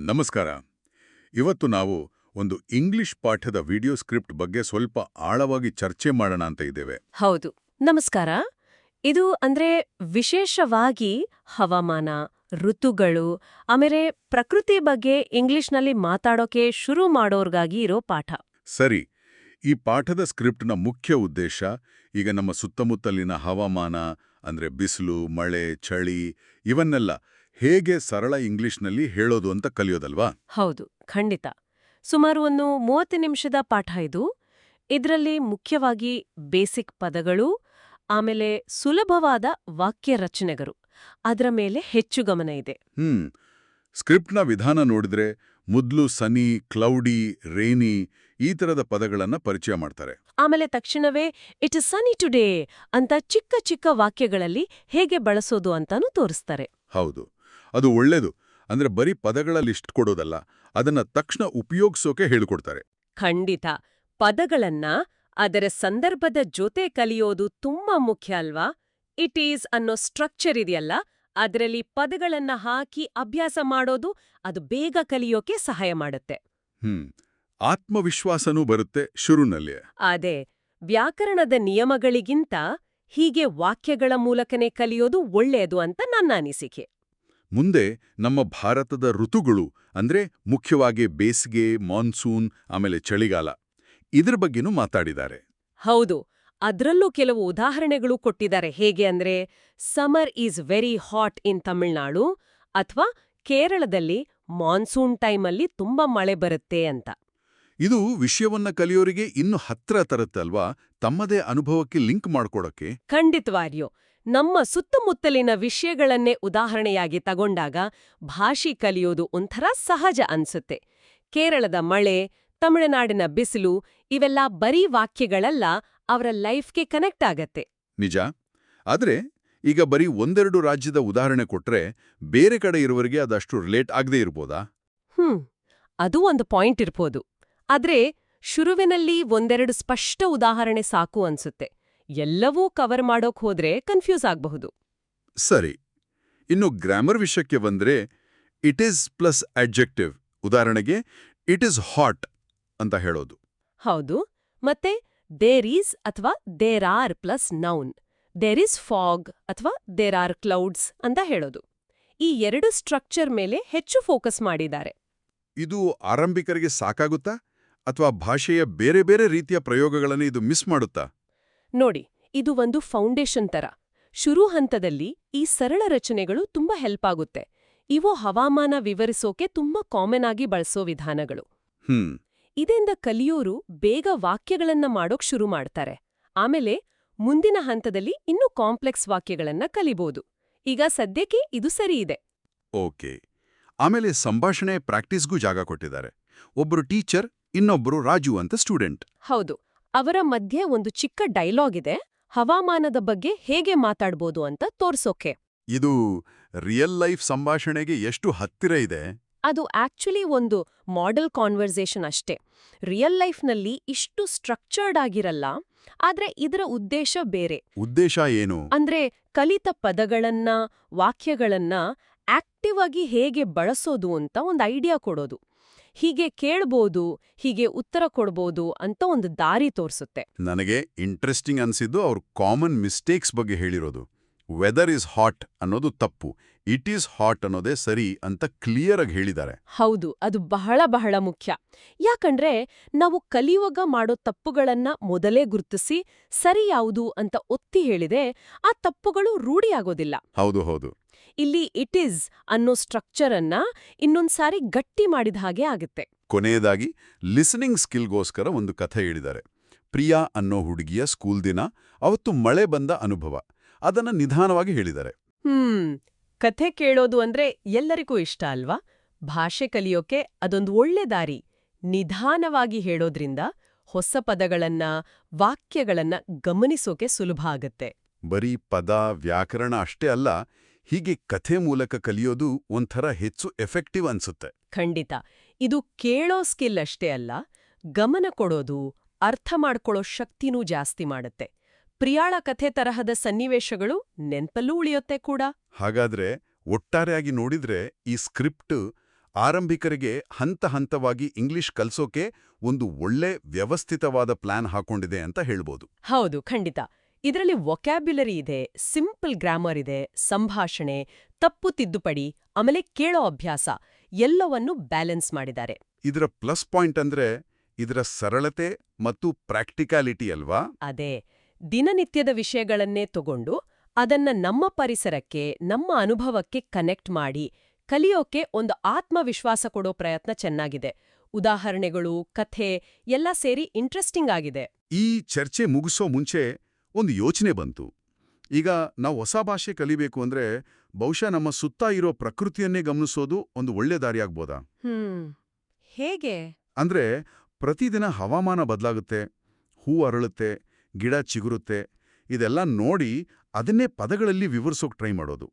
ನಮಸ್ಕಾರ. ಇವತ್ತು ನಾವು ಒಂದು ಇಂಗ್ಲಿಷ್ ಪಾಠದ ವಿಡಿಯೋ ಸ್ಕ್ರಿಪ್ಟ್ ಬಗ್ಗೆ ಸ್ವಲ್ಪ ಆಳವಾಗಿ ಚರ್ಚೆ ಮಾಡೋಣ ಅಂತ ಇದ್ದೇವೆ. ಹೌದು, ನಮಸ್ಕಾರ. ಇದು ವಿಶೇಷವಾಗಿ ಹವಾಮಾನ, ಋತುಗಳು, ಆಮೇಲೆ ಪ್ರಕೃತಿ ಬಗ್ಗೆ ಇಂಗ್ಲಿಷ್ನಲ್ಲಿ ಮಾತಾಡೋಕೆ ಶುರು ಮಾಡೋರ್ಗಾಗಿ ಇರೋ ಪಾಠ. ಸರಿ, ಈ ಪಾಠದ ಸ್ಕ್ರಿಪ್ಟ್ನ ಮುಖ್ಯ ಉದ್ದೇಶ ಈಗ ನಮ್ಮ ಸುತ್ತಮುತ್ತಲಿನ ಹವಾಮಾನ ಬಿಸಿಲು, ಮಳೆ, ಚಳಿ ಇವನ್ನೆಲ್ಲ ಹೇಗೆ ಸರಳ ಇಂಗ್ಲಿಷ್ನಲ್ಲಿ ಹೇಳೋದು ಅಂತ ಕಲಿಯೋದಲ್ವಾ? ಹೌದು, ಖಂಡಿತ. ಸುಮಾರು 30 ನಿಮಿಷದ ಪಾಠ ಇದು. ಇದರಲ್ಲಿ ಮುಖ್ಯವಾಗಿ ಬೇಸಿಕ್ ಪದಗಳು, ಆಮೇಲೆ ಸುಲಭವಾದ ವಾಕ್ಯ ರಚನೆಗಳು, ಅದರ ಮೇಲೆ ಹೆಚ್ಚು ಗಮನ ಇದೆ. ಸ್ಕ್ರಿಪ್ಟ್ನ ವಿಧಾನ ನೋಡಿದ್ರೆ ಮೊದಲು ಸನಿ, ಕ್ಲೌಡಿ, ರೇನಿ ಈ ತರದ ಪದಗಳನ್ನ ಪರಿಚಯ ಮಾಡ್ತಾರೆ. ಆಮೇಲೆ ತಕ್ಷಣವೇ ಇಟ್ ಇಸ್ ಸನಿ ಟುಡೇ ಅಂತ ಚಿಕ್ಕ ಚಿಕ್ಕ ವಾಕ್ಯಗಳಲ್ಲಿ ಹೇಗೆ ಬಳಸೋದು ಅಂತಾನೂ ತೋರಿಸ್ತಾರೆ. ಹೌದು, ಅದು ಒಳ್ಳೇದು. ಬರೀ ಪದಗಳ ಲಿಸ್ಟ್ ಕೊಡೋದಲ್ಲ, ಅದನ್ನ ತಕ್ಷಣ ಉಪಯೋಗಿಸೋಕೆ ಹೇಳಿಕೊಡ್ತಾರೆ. ಖಂಡಿತ. ಪದಗಳನ್ನ ಅದರ ಸಂದರ್ಭದ ಜೊತೆ ಕಲಿಯೋದು ತುಂಬಾ ಮುಖ್ಯ ಅಲ್ವಾ? ಇಟ್ ಈಸ್ ಅನ್ನೋ ಸ್ಟ್ರಕ್ಚರ್ ಇದೆಯಲ್ಲ, ಅದರಲ್ಲಿ ಪದಗಳನ್ನ ಹಾಕಿ ಅಭ್ಯಾಸ ಮಾಡೋದು ಅದು ಬೇಗ ಕಲಿಯೋಕೆ ಸಹಾಯ ಮಾಡುತ್ತೆ. ಆತ್ಮವಿಶ್ವಾಸನೂ ಬರುತ್ತೆ ಶುರುನಲ್ಲೇ. ಅದೇ, ವ್ಯಾಕರಣದ ನಿಯಮಗಳಿಗಿಂತ ಹೀಗೆ ವಾಕ್ಯಗಳ ಮೂಲಕನೇ ಕಲಿಯೋದು ಒಳ್ಳೆಯದು ಅಂತ ನನ್ನ ಅನಿಸಿಕೆ. ಮುಂದೆ ನಮ್ಮ ಭಾರತದ ಋತುಗಳು ಮುಖ್ಯವಾಗಿ ಬೇಸಿಗೆ, ಮಾನ್ಸೂನ್, ಆಮೇಲೆ ಚಳಿಗಾಲ ಇದ್ರ ಬಗ್ಗೆನೂ ಮಾತಾಡಿದ್ದಾರೆ. ಹೌದು, ಅದ್ರಲ್ಲೂ ಕೆಲವು ಉದಾಹರಣೆಗಳು ಕೊಟ್ಟಿದ್ದಾರೆ. ಹೇಗೆ ಸಮರ್ ಈಸ್ ವೆರಿ ಹಾಟ್ ಇನ್ ತಮಿಳ್ನಾಡು, ಅಥವಾ ಕೇರಳದಲ್ಲಿ ಮಾನ್ಸೂನ್ ಟೈಮಲ್ಲಿ ತುಂಬಾ ಮಳೆ ಬರುತ್ತೆ ಅಂತ. ಇದು ವಿಷಯವನ್ನ ಕಲಿಯೋರಿಗೆ ಇನ್ನು ಹತ್ರ ತರುತ್ತಲ್ವಾ, ತಮ್ಮದೇ ಅನುಭವಕ್ಕೆ ಲಿಂಕ್ ಮಾಡ್ಕೊಡಕ್ಕೆ. ಖಂಡಿತವಾಗ್ಯೂ. ನಮ್ಮ ಸುತ್ತಮುತ್ತಲಿನ ವಿಷಯಗಳನ್ನೇ ಉದಾಹರಣೆಯಾಗಿ ತಗೊಂಡಾಗ ಭಾಷೆ ಕಲಿಯೋದು ಒಂಥರ ಸಹಜ ಅನ್ಸುತ್ತೆ. ಕೇರಳದ ಮಳೆ, ತಮಿಳುನಾಡಿನ ಬಿಸಿಲು ಇವೆಲ್ಲ ಬರೀ ವಾಕ್ಯಗಳಲ್ಲ, ಅವರ ಲೈಫ್ಗೆ ಕನೆಕ್ಟ್ ಆಗತ್ತೆ. ನಿಜ. ಆದ್ರೆ ಈಗ ಬರೀ ಒಂದೆರಡು ರಾಜ್ಯದ ಉದಾಹರಣೆ ಕೊಟ್ರೆ ಬೇರೆ ಕಡೆ ಇರುವವರಿಗೆ ಅದಷ್ಟು ರಿಲೇಟ್ ಆಗದೇ ಇರ್ಬೋದಾ? ಅದು ಒಂದು ಪಾಯಿಂಟ್ ಇರ್ಬೋದು. ಆದ್ರೆ ಶುರುವಿನಲ್ಲಿ ಒಂದೆರಡು ಸ್ಪಷ್ಟ ಉದಾಹರಣೆ ಸಾಕು ಅನ್ಸುತ್ತೆ. ಎಲ್ಲವೂ ಕವರ್ ಮಾಡೋಕ್ ಹೋದ್ರೆ ಕನ್ಫ್ಯೂಸ್ ಆಗಬಹುದು. ಸರಿ, ಇನ್ನು ಗ್ರಾಮರ್ ವಿಷಯಕ್ಕೆ ಬಂದ್ರೆ ಇಟ್ ಈಸ್ ಪ್ಲಸ್ ಅಡ್ಜೆಕ್ಟಿವ್. ಉದಾಹರಣೆಗೆ ಇಟ್ ಈಸ್ ಹಾಟ್ ಅಂತ ಹೇಳೋದು. ಹೌದು. ಮತ್ತೆ ದೇರ್ ಈಸ್ ಅಥವಾ there are plus noun. There is fog ಅಥವಾ ದೇರ್ ಆರ್ ಕ್ಲೌಡ್ಸ್ ಅಂತ ಹೇಳೋದು. ಈ ಎರಡು ಸ್ಟ್ರಕ್ಚರ್ ಮೇಲೆ ಹೆಚ್ಚು ಫೋಕಸ್ ಮಾಡಿದ್ದಾರೆ. ಇದು ಆರಂಭಿಕರಿಗೆ ಸಾಕಾಗುತ್ತಾ ಅಥವಾ ಭಾಷೆಯ ಬೇರೆ ಬೇರೆ ರೀತಿಯ ಪ್ರಯೋಗಗಳನ್ನು ಇದು ಮಿಸ್ ಮಾಡುತ್ತಾ? ನೋಡಿ, ಇದು ಒಂದು ಫೌಂಡೇಶನ್ ತರ. ಶುರು ಹಂತದಲ್ಲಿ ಈ ಸರಳ ರಚನೆಗಳು ತುಂಬಾ ಹೆಲ್ಪ್ ಆಗುತ್ತೆ. ಇವು ಹವಾಮಾನ ವಿವರಿಸೋಕೆ ತುಂಬಾ ಕಾಮನ್ ಆಗಿ ಬಳಸೋ ವಿಧಾನಗಳು. ಇದರಿಂದ ಕಲಿಯೋರು ಬೇಗ ವಾಕ್ಯಗಳನ್ನ ಮಾಡೋಕ್ ಶುರು ಮಾಡ್ತಾರೆ. ಆಮೇಲೆ ಮುಂದಿನ ಹಂತದಲ್ಲಿ ಇನ್ನೂ ಕಾಂಪ್ಲೆಕ್ಸ್ ವಾಕ್ಯಗಳನ್ನ ಕಲಿಬೋದು. ಈಗ ಸದ್ಯಕ್ಕೆ ಇದು ಸರಿ ಇದೆ. ಓಕೆ. ಆಮೇಲೆ ಸಂಭಾಷಣೆ ಪ್ರಾಕ್ಟೀಸ್ಗೂ ಜಾಗ ಕೊಟ್ಟಿದ್ದಾರೆ. ಒಬ್ಬರು ಟೀಚರ್, ಇನ್ನೊಬ್ಬರು ರಾಜು ಅಂತ ಸ್ಟೂಡೆಂಟ್. ಹೌದು. ಅವರ ಮಧ್ಯೆ ಒಂದು ಚಿಕ್ಕ ಡೈಲಾಗ್ ಇದೆ, ಹವಾಮಾನದ ಬಗ್ಗೆ ಹೇಗೆ ಮಾತಾಡ್ಬೋದು ಅಂತ ತೋರ್ಸೋಕೆ. ಇದು ರಿಯಲ್ ಲೈಫ್ ಸಂಭಾಷಣೆಗೆ ಎಷ್ಟು ಹತ್ತಿರ ಇದೆ? ಅದು ಆಕ್ಚುಲಿ ಒಂದು ಮಾಡೆಲ್ ಕಾನ್ವರ್ಸೇಷನ್ ಅಷ್ಟೇ. ರಿಯಲ್ ಲೈಫ್ನಲ್ಲಿ ಇಷ್ಟು ಸ್ಟ್ರಕ್ಚರ್ಡ್ ಆಗಿರಲ್ಲ. ಆದ್ರೆ ಇದರ ಉದ್ದೇಶ ಬೇರೆ. ಉದ್ದೇಶ ಏನು? ಕಲಿತ ಪದಗಳನ್ನ, ವಾಕ್ಯಗಳನ್ನ ಆಕ್ಟಿವ್ ಆಗಿ ಹೇಗೆ ಬಳಸೋದು ಅಂತ ಒಂದು ಐಡಿಯಾ ಕೊಡೋದು. ಹೀಗೆ ಕೇಳ್ಬೋದು, ಹೀಗೆ ಉತ್ತರ ಕೊಡ್ಬೋದು ಅಂತ ಒಂದು ದಾರಿ ತೋರಿಸುತ್ತೆ. ನನಗೆ ಇಂಟ್ರೆಸ್ಟಿಂಗ್ ಅನ್ಸಿದ್ದು ಅವ್ರ ಕಾಮನ್ ಮಿಸ್ಟೇಕ್ಸ್ ಬಗ್ಗೆ ಹೇಳಿರೋದು. ವೆದರ್ ಈಸ್ ಹಾಟ್ ಅನ್ನೋದು ತಪ್ಪು, ಇಟ್ ಈಸ್ ಹಾಟ್ ಅನ್ನೋದೇ ಸರಿ ಅಂತ ಕ್ಲಿಯರ್ ಆಗಿ ಹೇಳಿದ್ದಾರೆ. ಹೌದು, ಅದು ಬಹಳ ಬಹಳ ಮುಖ್ಯ. ಯಾಕಂದ್ರೆ ನಾವು ಕಲಿಯುವಾಗ ಮಾಡೋ ತಪ್ಪುಗಳನ್ನ ಮೊದಲೇ ಗುರುತಿಸಿ ಸರಿ ಯಾವುದು ಅಂತ ಒತ್ತಿ ಹೇಳಿದೆ ಆ ತಪ್ಪುಗಳು ರೂಢಿಯಾಗೋದಿಲ್ಲ. ಹೌದು ಹೌದು. ಇಲ್ಲಿ ಇಟ್ ಈಸ್ ಅನ್ನೋ ಸ್ಟ್ರಕ್ಚರ್ ಅನ್ನ ಇನ್ನೊಂದ್ಸಾರಿ ಗಟ್ಟಿ ಮಾಡಿದ ಹಾಗೆ ಆಗುತ್ತೆ. ಕೊನೆಯದಾಗಿ ಲಿಸನಿಂಗ್ ಸ್ಕಿಲ್ಗೋಸ್ಕರ ಒಂದು ಕಥೆ ಹೇಳಿದ್ದಾರೆ. ಪ್ರಿಯಾ ಅನ್ನೋ ಹುಡುಗಿಯ ಸ್ಕೂಲ್ ದಿನ, ಅವತ್ತು ಮಳೆ ಬಂದ ಅನುಭವ. ಅದನ್ನ ನಿಧಾನವಾಗಿ ಹೇಳಿದ್ದಾರೆ. ಕಥೆ ಕೇಳೋದು ಎಲ್ಲರಿಗೂ ಇಷ್ಟ ಅಲ್ವಾ? ಭಾಷೆ ಕಲಿಯೋಕೆ ಅದೊಂದು ಒಳ್ಳೆ ದಾರಿ. ನಿಧಾನವಾಗಿ ಹೇಳೋದ್ರಿಂದ ಹೊಸ ಪದಗಳನ್ನ, ವಾಕ್ಯಗಳನ್ನ ಗಮನಿಸೋಕೆ ಸುಲಭ ಆಗತ್ತೆ. ಬರೀ ಪದ, ವ್ಯಾಕರಣ ಅಷ್ಟೇ ಅಲ್ಲ, ಹೀಗೆ ಕಥೆ ಮೂಲಕ ಕಲಿಯೋದು ಒಂಥರ ಹೆಚ್ಚು ಎಫೆಕ್ಟಿವ್ ಅನ್ಸುತ್ತೆ. ಖಂಡಿತ. ಇದು ಕೇಳೋ ಸ್ಕಿಲ್ ಅಷ್ಟೇ ಅಲ್ಲ, ಗಮನ ಕೊಡೋದು, ಅರ್ಥ ಮಾಡ್ಕೊಳ್ಳೋ ಶಕ್ತಿನೂ ಜಾಸ್ತಿ ಮಾಡುತ್ತೆ. ಪ್ರಿಯಾಳ ಕಥೆ ತರಹದ ಸನ್ನಿವೇಶಗಳು ನೆನ್ಪಲ್ಲೂ ಉಳಿಯುತ್ತೆ ಕೂಡ. ಹಾಗಾದ್ರೆ ಒಟ್ಟಾರೆಯಾಗಿ ನೋಡಿದ್ರೆ ಈ ಸ್ಕ್ರಿಪ್ಟ್ ಆರಂಭಿಕರಿಗೆ ಹಂತ-ಹಂತವಾಗಿ ಇಂಗ್ಲಿಷ್ ಕಲ್ಸೋಕೆ ಒಂದು ಒಳ್ಳೆ ವ್ಯವಸ್ಥಿತವಾದ ಪ್ಲಾನ್ ಹಾಕೊಂಡಿದೆ ಅಂತ ಹೇಳ್ಬೋದು. ಹೌದು, ಖಂಡಿತ. ಇದರಲ್ಲಿ ವೊಕ್ಯಾಬ್ಯುಲರಿ ಇದೆ, ಸಿಂಪಲ್ ಗ್ರಾಮರ್ ಇದೆ, ಸಂಭಾಷಣೆ, ತಪ್ಪು ತಿದ್ದುಪಡಿ, ಆಮೇಲೆ ಕೇಳೋ ಅಭ್ಯಾಸ ಎಲ್ಲವನ್ನೂ ಬ್ಯಾಲೆನ್ಸ್ ಮಾಡಿದ್ದಾರೆ. ಇದರ ಪ್ಲಸ್ ಪಾಯಿಂಟ್ ಅಂದ್ರೆ ಇದರ ಸರಳತೆ ಮತ್ತು ಪ್ರಾಕ್ಟಿಕಾಲಿಟಿ ಅಲ್ವಾ? ಅದೇ, ದಿನನಿತ್ಯದ ವಿಷಯಗಳನ್ನೇ ತಗೊಂಡು ಅದನ್ನ ನಮ್ಮ ಪರಿಸರಕ್ಕೆ, ನಮ್ಮ ಅನುಭವಕ್ಕೆ ಕನೆಕ್ಟ್ ಮಾಡಿ ಕಲಿಯೋಕೆ ಒಂದು ಆತ್ಮವಿಶ್ವಾಸ ಕೊಡೋ ಪ್ರಯತ್ನ ಚೆನ್ನಾಗಿದೆ. ಉದಾಹರಣೆಗಳು, ಕಥೆ ಎಲ್ಲ ಸೇರಿ ಇಂಟ್ರೆಸ್ಟಿಂಗ್ ಆಗಿದೆ. ಈ ಚರ್ಚೆ ಮುಗಿಸೋ ಮುಂಚೆ ಒಂದು ಯೋಚನೆ ಬಂತು. ಈಗ ನಾವು ಹೊಸ ಭಾಷೆ ಕಲಿಬೇಕು ಅಂದ್ರೆ ಬಹುಶಃ ನಮ್ಮ ಸುತ್ತ ಇರೋ ಪ್ರಕೃತಿಯನ್ನೇ ಗಮನಿಸೋದು ಒಂದು ಒಳ್ಳೆ ದಾರಿಯಾಗ್ಬೋದಾ? ಹೇಗೆ? ಅಂದ್ರೆ ಪ್ರತಿದಿನ ಹವಾಮಾನ ಬದಲಾಗುತ್ತೆ, ಹೂ ಅರಳುತ್ತೆ, ಗಿಡ ಚಿಗುರುತ್ತೆ, ಇದೆಲ್ಲ ನೋಡಿ ಅದನ್ನೇ ಪದಗಳಲ್ಲಿ ವಿವರಿಸೋಕೆ ಟ್ರೈ ಮಾಡೋದು.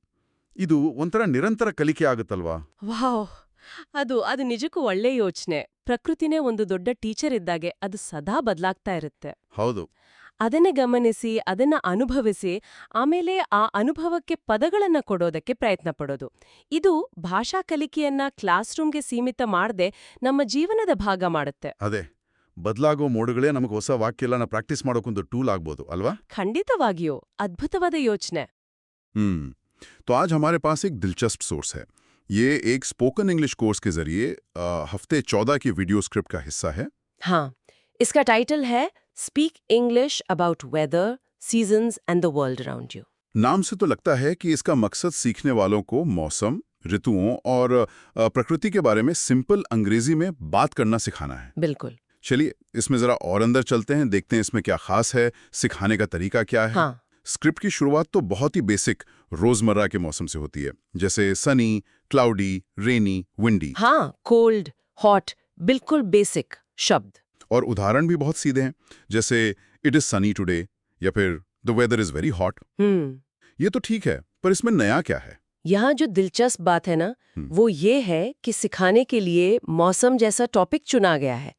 ಇದು ಒಂಥರ ನಿರಂತರ ಕಲಿಕೆ ಆಗುತ್ತಲ್ವಾ? ವಾವ್, ಅದು ನಿಜಕ್ಕೂ ಒಳ್ಳೆ ಯೋಚನೆ. ಪ್ರಕೃತಿನೇ ಒಂದು ದೊಡ್ಡ ಟೀಚರ್ ಇದ್ದಾಗೆ, ಅದು ಸದಾ ಬದಲಾಗ್ತಾ ಇರುತ್ತೆ. ಹೌದು. ಅದನ್ನೇ ಗಮನಿಸಿ, ಅದನ್ನ ಅನುಭವಿಸಿ, ಆಮೇಲೆ ಆ ಅನುಭವಕ್ಕೆ ಪದಗಳನ್ನ ಕೊಡೋದಕ್ಕೆ ಪ್ರಯತ್ನ ಪಡೋದು. ಇದು ಭಾಷಾ ಕಲಿಕೆಯನ್ನ ಕ್ಲಾಸ್ ರೂಮ್ಗೆ ಸೀಮಿತ ಮಾಡದೆ ನಮ್ಮ ಜೀವನದ ಭಾಗ ಮಾಡುತ್ತೆ. ಅದೇ, ಬದಲಾಗೋ ಮೋಡುಗಳೇ ನಮಗೆ ಹೊಸ ವಾಕ್ಯಗಳನ್ನ ಪ್ರಾಕ್ಟೀಸ್ ಮಾಡೋಕೊಂದು ಟೂಲ್ ಆಗ್ಬೋದು ಅಲ್ವಾ? ಖಂಡಿತವಾಗಿಯೂ ಅದ್ಭುತವಾದ ಯೋಚನೆ. तो आज हमारे पास एक दिलचस्प सोर्स है। ये एक स्पोकन इंग्लिश कोर्स के जरिए हफ्ते 14 की वीडियो स्क्रिप्ट का हिस्सा है। हाँ, इसका टाइटल है speak English about whether, seasons and the world around you. नाम से तो लगता है कि इसका मकसद सीखने वालों को मौसम, ऋतुओं और प्रकृति के बारे में सिंपल अंग्रेजी में बात करना सिखाना है। बिल्कुल। चलिए इसमें जरा और अंदर चलते हैं, देखते हैं इसमें क्या खास है, सिखाने का तरीका क्या है। हाँ। स्क्रिप्ट की शुरुआत तो बहुत ही बेसिक रोजमर्रा के मौसम से होती है, जैसे सनी, क्लाउडी, रेनी, विंडी। हाँ, कोल्ड, हॉट, बिल्कुल बेसिक शब्द। और उदाहरण भी बहुत सीधे हैं, जैसे इट इज सनी टुडे या फिर the weather is very hot. ये तो ठीक है, पर इसमें नया क्या है? यहाँ जो दिलचस्प बात है ना, वो ये है कि सिखाने के लिए मौसम जैसा टॉपिक चुना गया है।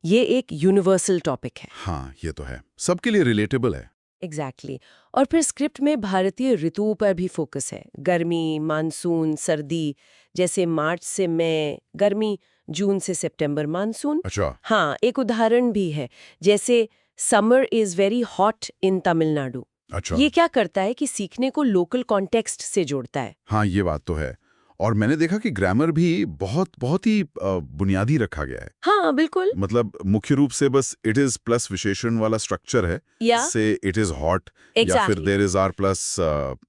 ये एक यूनिवर्सल टॉपिक है। हाँ, ये तो है, सबके लिए रिलेटेबल है। एग्जैक्टली। और फिर स्क्रिप्ट में भारतीय ऋतुओं पर भी फोकस है। गर्मी, मानसून, सर्दी, जैसे मार्च से मई गर्मी, जून से सितंबर मानसून। अच्छा। हाँ, एक उदाहरण भी है, जैसे summer is very hot in Tamil Nadu. अच्छा। ये क्या करता है कि सीखने को लोकल कॉन्टेक्स्ट से जोड़ता है। हाँ, ये बात तो है। और मैंने देखा कि ग्रामर भी बहुत ही बुनियादी रखा गया है। हाँ, बिल्कुल। मतलब मुख्य रूप से बस इट इज प्लस विशेषण वाला स्ट्रक्चर है, से इट इज हॉट, या फिर देयर इज आर प्लस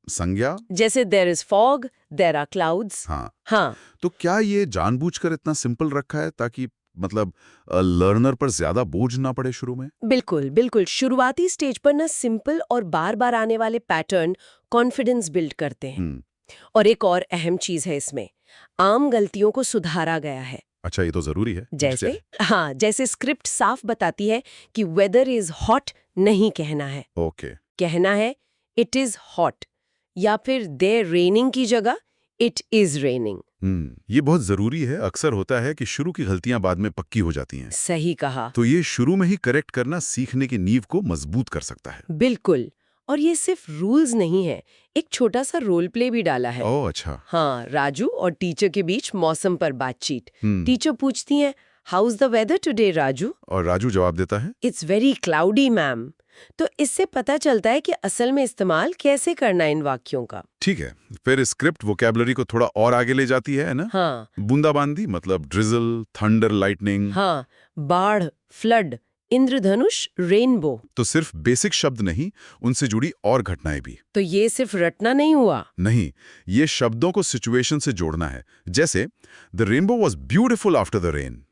संज्ञा, जैसे there is fog, there are clouds. हाँ। तो क्या ये जानबूझकर इतना सिंपल रखा है ताकि मतलब लर्नर पर ज्यादा बोझ ना पड़े शुरू में? बिल्कुल बिल्कुल। शुरुआती स्टेज पर ना सिंपल और बार बार आने वाले पैटर्न कॉन्फिडेंस बिल्ड करते हैं। और एक और अहम चीज है इसमें, आम गलतियों को सुधारा गया है। अच्छा, ये तो जरूरी है। जैसे स्क्रिप्ट साफ बताती है कि वेदर इज हॉट नहीं कहना है। ओके। कहना है इट इज हॉट, या फिर देयर रेनिंग की जगह इट इज रेनिंग। ये बहुत जरूरी है। अक्सर होता है कि शुरू की गलतियां बाद में पक्की हो जाती हैं। सही कहा। तो ये शुरू में ही करेक्ट करना सीखने की नींव को मजबूत कर सकता है। बिल्कुल। और ये सिर्फ रूल्स नहीं है, एक छोटा सा रोल प्ले भी डाला है। ओह, अच्छा। हाँ, राजू और टीचर के बीच मौसम पर बातचीत। टीचर पूछती हैं, how is the weather today Raju? और राजू जवाब देता है, इट्स वेरी क्लाउडी मैम। तो इससे पता चलता है कि असल में इस्तेमाल कैसे करना है इन वाक्यों का। ठीक है। फिर स्क्रिप्ट वोकैबुलरी को थोड़ा और आगे ले जाती है ना? हाँ। बूंदाबांदी मतलब ड्रिजल, थंडर, लाइटनिंग। हाँ, बाढ़, फ्लड, इंद्रधनुष, रेनबो। तो सिर्फ बेसिक शब्द नहीं, उनसे जुड़ी और घटनाएं भी। तो ये सिर्फ रटना नहीं हुआ। नहीं, ये शब्दों को सिचुएशन से जोड़ना है। जैसे the rainbow was beautiful after the rain.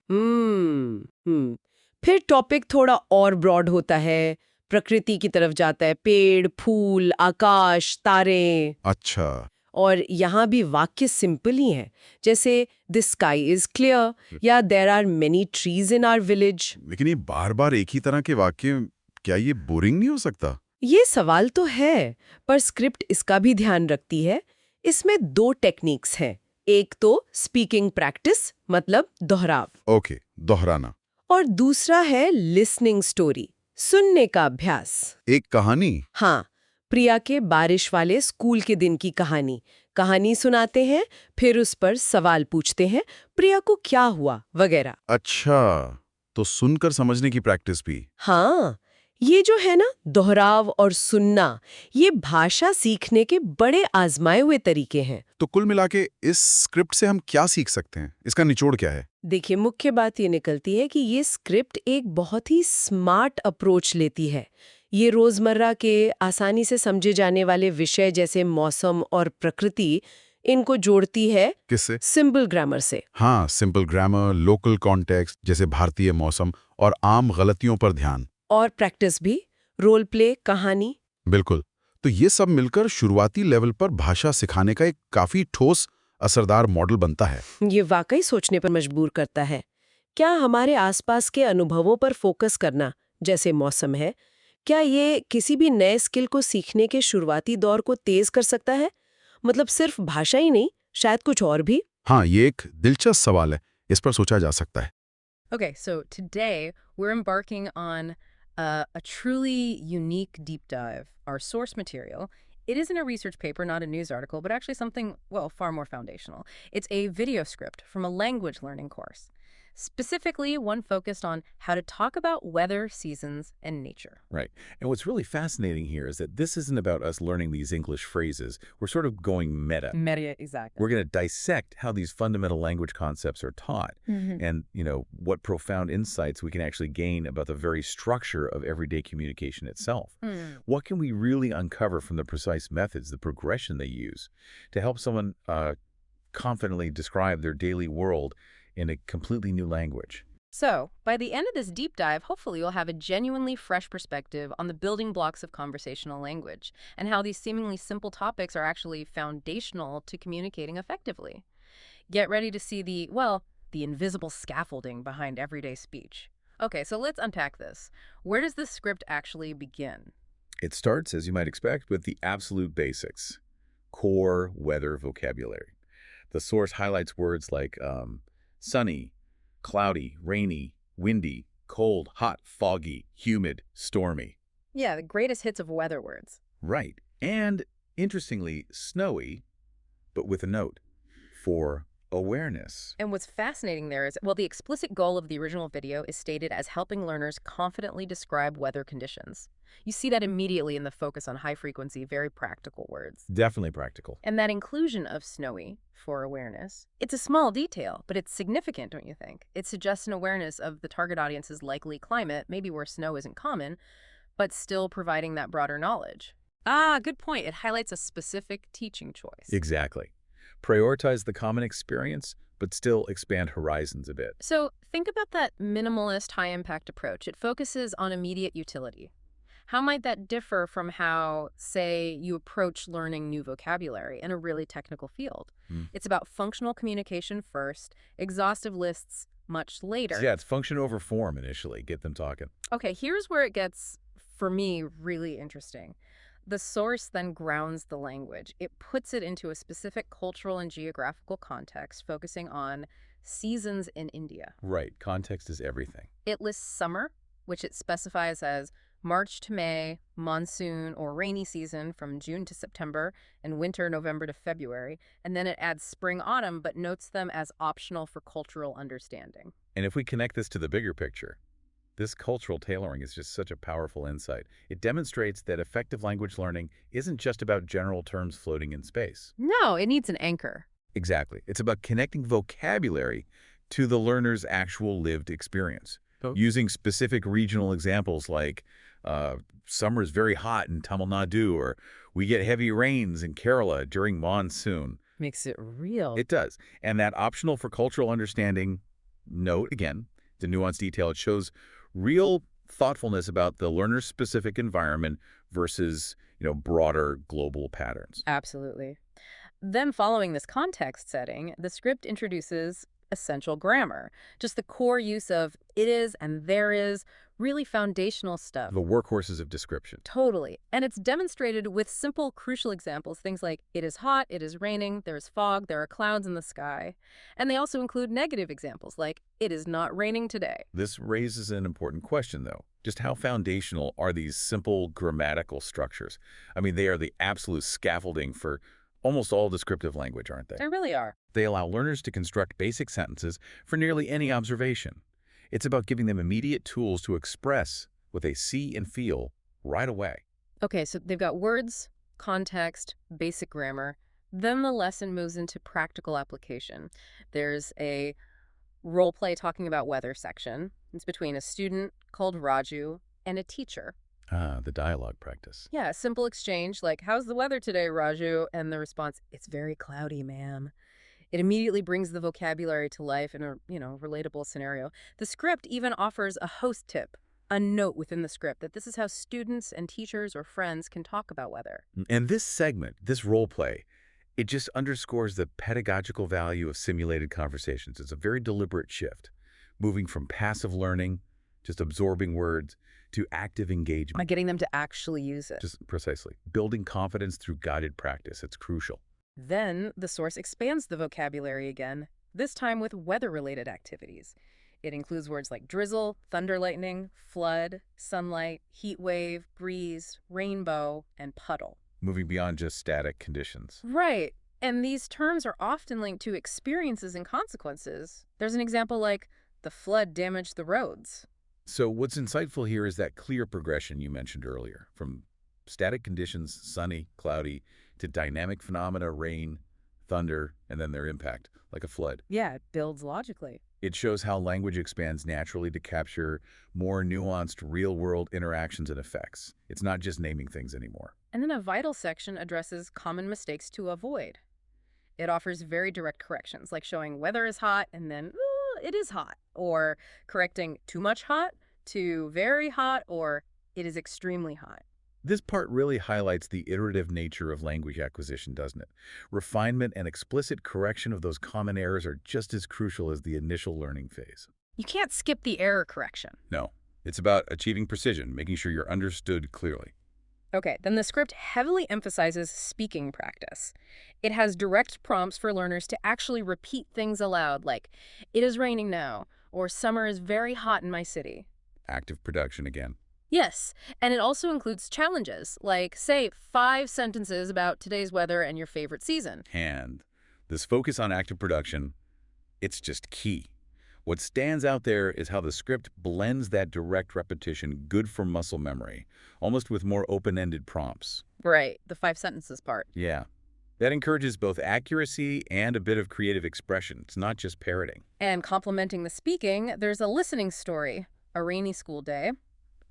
फिर टॉपिक थोड़ा और ब्रॉड होता है, प्रकृति की तरफ जाता है, पेड़, फूल, आकाश, तारे। अच्छा। और यहाँ भी वाक्य सिंपल ही है, जैसे द स्काई इज क्लियर या there are many trees in our village. लेकिन ये बार बार एक ही तरह के वाक्य, क्या ये बोरिंग नहीं हो सकता? ये सवाल तो है, पर स्क्रिप्ट इसका भी ध्यान रखती है। इसमें 2 टेक्निक्स हैं, एक तो स्पीकिंग प्रैक्टिस मतलब दोहराव। ओके, दोहराना। और दूसरा है लिसनिंग स्टोरी, सुनने का अभ्यास। एक कहानी। हाँ, प्रिया के बारिश वाले स्कूल के दिन की कहानी। कहानी सुनाते हैं, फिर उस पर सवाल पूछते हैं, प्रिया को क्या हुआ वगैरह। अच्छा, तो सुनकर समझने की प्रैक्टिस भी। हाँ, ये जो है ना दोहराव और सुनना, ये भाषा सीखने के बड़े आजमाए हुए तरीके हैं। तो कुल मिला के इस स्क्रिप्ट से हम क्या सीख सकते हैं? इसका निचोड़ क्या है? देखिए, मुख्य बात ये निकलती है कि ये स्क्रिप्ट एक बहुत ही स्मार्ट अप्रोच लेती है। ये रोजमर्रा के आसानी से समझे जाने वाले विषय जैसे मौसम और प्रकृति, इनको जोड़ती है किससे? सिंपल ग्रामर से। हाँ, सिंपल ग्रामर, लोकल कॉन्टेक्स्ट जैसे भारतीय मौसम और आम गलतियों पर ध्यान। और प्रैक्टिस भी, रोल प्ले, कहानी। बिल्कुल। तो ये सब मिलकर शुरुआती लेवल पर भाषा सिखाने का एक काफी ठोस, असरदार मॉडल बनता है। ये वाकई सोचने पर मजबूर करता है। क्या हमारे आसपास के अनुभवों पर फोकस करना, जैसे मौसम है, क्या ये किसी भी नए स्किल को सीखने के शुरुआती दौर को तेज कर सकता है? मतलब सिर्फ भाषा ही नहीं, शायद कुछ और भी। हाँ, ये एक दिलचस्प सवाल है। इस पर सोचा जा सकता है। Okay, so today we're embarking on a truly unique deep dive. Our source material, it isn't a research paper, not a news article, but actually something, well, far more foundational. It's a video script from a language learning course. Specifically, one focused on how to talk about weather, seasons, and nature. Right. And what's really fascinating here is that this isn't about us learning these English phrases. We're sort of going meta. Media, exactly. We're going to dissect how these fundamental language concepts are taught and, what profound insights we can actually gain about the very structure of everyday communication itself. What can we really uncover from the precise methods, the progression they use to help someone confidently describe their daily world in a completely new language? So, by the end of this deep dive, hopefully you'll have a genuinely fresh perspective on the building blocks of conversational language and how these seemingly simple topics are actually foundational to communicating effectively. Get ready to see the invisible scaffolding behind everyday speech. Okay, so let's unpack this. Where does this script actually begin? It starts, as you might expect, with the absolute basics, core weather vocabulary. The source highlights words like sunny, cloudy, rainy, windy, cold, hot, foggy, humid, stormy. Yeah, the greatest hits of weather words. Right. And, interestingly, snowy, but with a note, for awareness. And what's fascinating there is, the explicit goal of the original video is stated as helping learners confidently describe weather conditions. You see that immediately in the focus on high-frequency, very practical words. Definitely practical. And that inclusion of snowy for awareness. It's a small detail, but it's significant, don't you think? It suggests an awareness of the target audience's likely climate, maybe where snow isn't common, but still providing that broader knowledge. Ah, good point. It highlights a specific teaching choice. Exactly. Prioritize the common experience, but still expand horizons a bit. So think about that minimalist, high-impact approach. It focuses on immediate utility. How might that differ from how, say, you approach learning new vocabulary in a really technical field? It's about functional communication first, exhaustive lists much later. Yeah, it's function over form initially. Get them talking. Okay, here's where it gets, for me, really interesting. The source then grounds the language. It puts it into a specific cultural and geographical context, focusing on seasons in India. Right. Context is everything. It lists summer, which it specifies as March to May, monsoon or rainy season from June to September, and winter November to February. And then it adds spring, autumn, but notes them as optional for cultural understanding. And if we connect this to the bigger picture, this cultural tailoring is just such a powerful insight. It demonstrates that effective language learning isn't just about general terms floating in space. No, it needs an anchor. Exactly. It's about connecting vocabulary to the learner's actual lived experience. Using specific regional examples like summer is very hot in Tamil Nadu, or we get heavy rains in Kerala during monsoon. Makes it real. It does. And that optional for cultural understanding note, again, the nuanced detail, it shows real thoughtfulness about the learner's specific environment versus, broader global patterns. Absolutely. Then following this context setting, the script introduces essential grammar, just the core use of it is and there is, really foundational stuff. The workhorses of description. Totally. And it's demonstrated with simple, crucial examples, things like it is hot, it is raining, there's fog, there are clouds in the sky. And they also include negative examples like it is not raining today. This raises an important question, though. Just how foundational are these simple grammatical structures? I mean, they are the absolute scaffolding for almost all descriptive language, aren't they? They really are. They allow learners to construct basic sentences for nearly any observation. It's about giving them immediate tools to express what they see and feel right away. Okay, so they've got words, context, basic grammar. Then the lesson moves into practical application. There's a role play talking about weather section. It's between a student called Raju and a teacher. Ah, the dialogue practice. Yeah, a simple exchange like, "How's the weather today, Raju?" And the response, "It's very cloudy, ma'am." It immediately brings the vocabulary to life in a, relatable scenario. The script even offers a host tip, a note within the script that this is how students and teachers or friends can talk about weather. And this segment, this role play, it just underscores the pedagogical value of simulated conversations. It's a very deliberate shift, moving from passive learning, just absorbing words, to active By engagement. getting them to actually use it. Just precisely. Building confidence through guided practice. It's crucial. Then the source expands the vocabulary again, this time with weather-related activities. It includes words like drizzle, thunder lightning, flood, sunlight, heat wave, breeze, rainbow, and puddle. Moving beyond just static conditions. Right. And these terms are often linked to experiences and consequences. There's an example like, the flood damaged the roads. So what's insightful here is that clear progression you mentioned earlier, from static conditions, sunny, cloudy, to dynamic phenomena, rain, thunder, and then their impact, like a flood. Yeah, it builds logically. It shows how language expands naturally to capture more nuanced real-world interactions and effects. It's not just naming things anymore. And then a vital section addresses common mistakes to avoid. It offers very direct corrections, like showing weather is hot and then, it is hot, or correcting too much hot to very hot, or it is extremely hot. This part really highlights the iterative nature of language acquisition, doesn't it? Refinement and explicit correction of those common errors are just as crucial as the initial learning phase. You can't skip the error correction. No, it's about achieving precision, making sure you're understood clearly. Okay, then the script heavily emphasizes speaking practice. It has direct prompts for learners to actually repeat things aloud, like, "It is raining now," or "Summer is very hot in my city." Active production again. Yes, and it also includes challenges, like, say, 5 sentences about today's weather and your favorite season. And this focus on active production, it's just key. What stands out there is how the script blends that direct repetition, good for muscle memory, almost with more open-ended prompts. Right, the 5 sentences part. Yeah. That encourages both accuracy and a bit of creative expression. It's not just parroting. And complementing the speaking, there's a listening story, A Rainy School Day.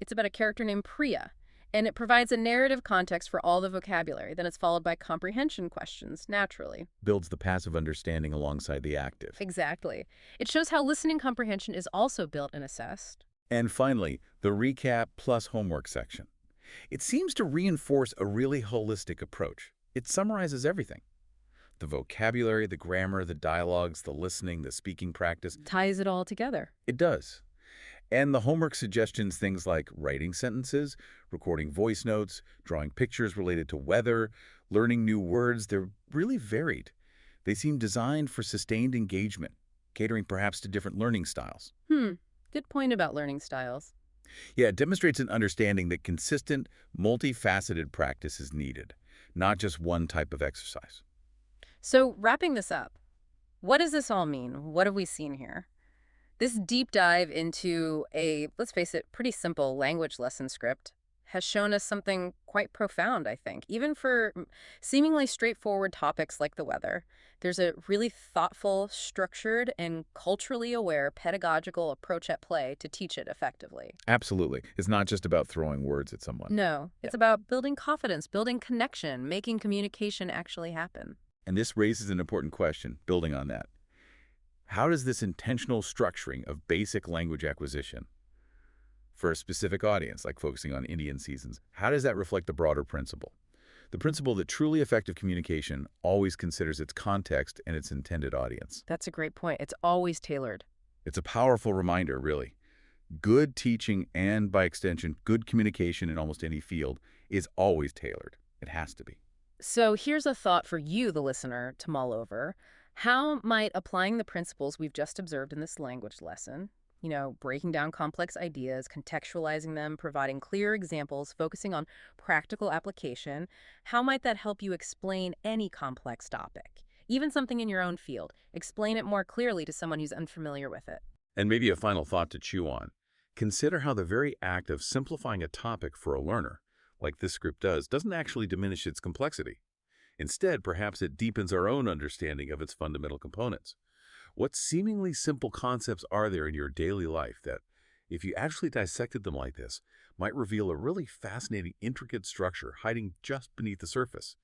It's about a character named Priya, and it provides a narrative context for all the vocabulary. Then it's followed by comprehension questions, naturally. Builds the passive understanding alongside the active. Exactly. It shows how listening comprehension is also built and assessed. And finally, the recap plus homework section. It seems to reinforce a really holistic approach. It summarizes everything. The vocabulary, the grammar, the dialogues, the listening, the speaking practice. Ties it all together. It does. And the homework suggestions, things like writing sentences, recording voice notes, drawing pictures related to weather, learning new words, they're really varied. They seem designed for sustained engagement, catering perhaps to different learning styles. Good point about learning styles. Yeah, it demonstrates an understanding that consistent, multifaceted practice is needed, not just one type of exercise. So, wrapping this up, what does this all mean? What have we seen here? This deep dive into a, let's face it, pretty simple language lesson script has shown us something quite profound, I think. Even for seemingly straightforward topics like the weather, there's a really thoughtful, structured, and culturally aware pedagogical approach at play to teach it effectively. Absolutely. It's not just about throwing words at someone. No, it's about building confidence, building connection, making communication actually happen. And this raises an important question, building on that. How does this intentional structuring of basic language acquisition for a specific audience, like focusing on Indian seasons, how does that reflect the broader principle? The principle that truly effective communication always considers its context and its intended audience. That's a great point. It's always tailored. It's a powerful reminder, really. Good teaching and, by extension, good communication in almost any field is always tailored. It has to be. So here's a thought for you, the listener, to mull over. How might applying the principles we've just observed in this language lesson breaking down complex ideas, contextualizing them, providing clear examples, focusing on practical application. How might that help you explain any complex topic? Even something in your own field. Explain it more clearly to someone who's unfamiliar with it. And maybe a final thought to chew on. Consider how the very act of simplifying a topic for a learner, like this script does, doesn't actually diminish its complexity. Instead, perhaps it deepens our own understanding of its fundamental components. What seemingly simple concepts are there in your daily life that, if you actually dissected them like this, might reveal a really fascinating, intricate structure hiding just beneath the surface?